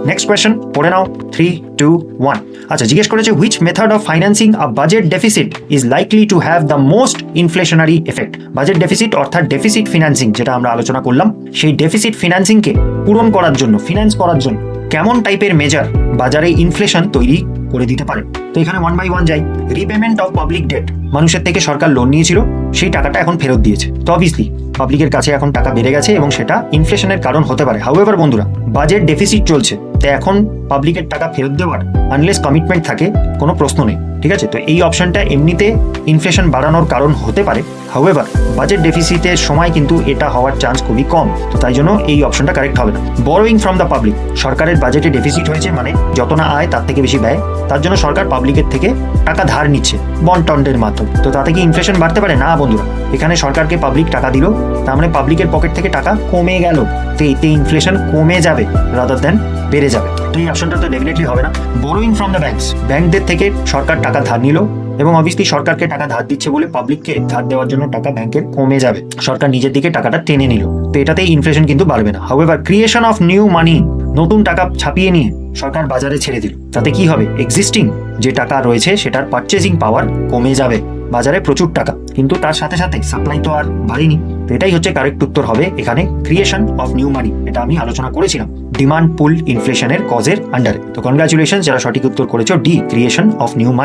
Next question পড়ে নাও 3, 2, 1। আচ্ছা, জিজ্ঞেস করেছে which method of financing a budget deficit is likely to have the most inflationary effect. Budget deficit অর্থাৎ deficit financing যেটা আমরা আলোচনা করলাম, সেই ডেফিসিট ফিনান্সিংকে পূরণ করার জন্য, ফিনান্স করার জন্য কেমন টাইপের মেজার বাজারে ইনফ্লেশন তৈরি করে দিতে পারে। তো এখানে 1 by 1 যাই। রিপেমেন্ট অফ পাবলিক ডেট, মানুষের থেকে সরকার লোন নিয়েছিল, সেই টাকাটা এখন ফেরত দিয়েছে। তো অবভিয়াসলি পাবলিকের কাছে এখন টাকা বেড়ে গেছে এবং সেটা ইনফ্লেশনের কারণ হতে পারে। হাউএভার বন্ধুরা, বাজেট ডেফিসিট চলছে, তো এখন পাবলিকের টাকা ফেরত দেওয়ার আনলেস কমিটমেন্ট থাকে কোনো প্রশ্ন নেই, ঠিক আছে। তো এই অপশনটা এমনিতে ইনফ্লেশন বাড়ানোর কারণ হতে পারে। হাউএভার বাজেট ডেফিসিটের সময় কিন্তু এটা হওয়ার চান্স খুবই কম, তো তাই জন্য এই অপশনটা কারেক্ট হবে না। বরোয়িং ফ্রম দ্য পাবলিক, সরকারের বাজেটে ডেফিসিট হয়েছে মানে যত না আয় তার থেকে বেশি ব্যয়, তার জন্য সরকার পাবলিকের থেকে টাকা ধার নিচ্ছে বন্ড টন্ডের মাধ্যমে। তো তাতে কি ইনফ্লেশন বাড়তে পারে? না বন্ধুরা, এখানে সরকারকে পাবলিক টাকা দিল, তার মানে পাবলিকের পকেট থেকে টাকা কমে গেল, তো এতে ইনফ্লেশন কমে যাবে রাদার দ্যান বেড়ে যাবে। তো এই অপশনটা তো ডেফিনেটলি হবে না। বোরোইং ফ্রম দ্য ব্যাংকস, ব্যাংকদের থেকে সরকার টাকা ধার নিল এবং অবভিয়াসলি সরকারকে টাকা ধার দিচ্ছে বলে পাবলিককে ধার দেওয়ার জন্য টাকা ব্যাংকের কমে যাবে, সরকার নিজের দিকে টাকাটা টেনে নিল, তো এটাতেই ইনফ্লেশন কিন্তু বাড়বে না। হাউএভার ক্রিয়েশন অফ নিউ মানি, নতুন টাকা ছাপিয়ে নিয়ে সরকার বাজারে ছেড়ে দিল, তাতে কি হবে? এক্সিস্টিং যে টাকা রয়েছে সেটার পারচেজিং পাওয়ার কমে যাবে, বাজারে প্রচুর টাকা, কিন্তু তার সাথে সাথে সাপ্লাই তো আর বাড়েনি। তো এটাই হচ্ছে কারেক্ট উত্তর হবে এখানে, ক্রিয়েশন অফ নিউ মানি। এটা আমি আলোচনা করেছিলাম ডিমান্ড পুল ইনফ্লেশনের কজের আন্ডারে। তো কনগ্রাচুলেশন যারা সঠিক উত্তর করেছো D, creation of new money.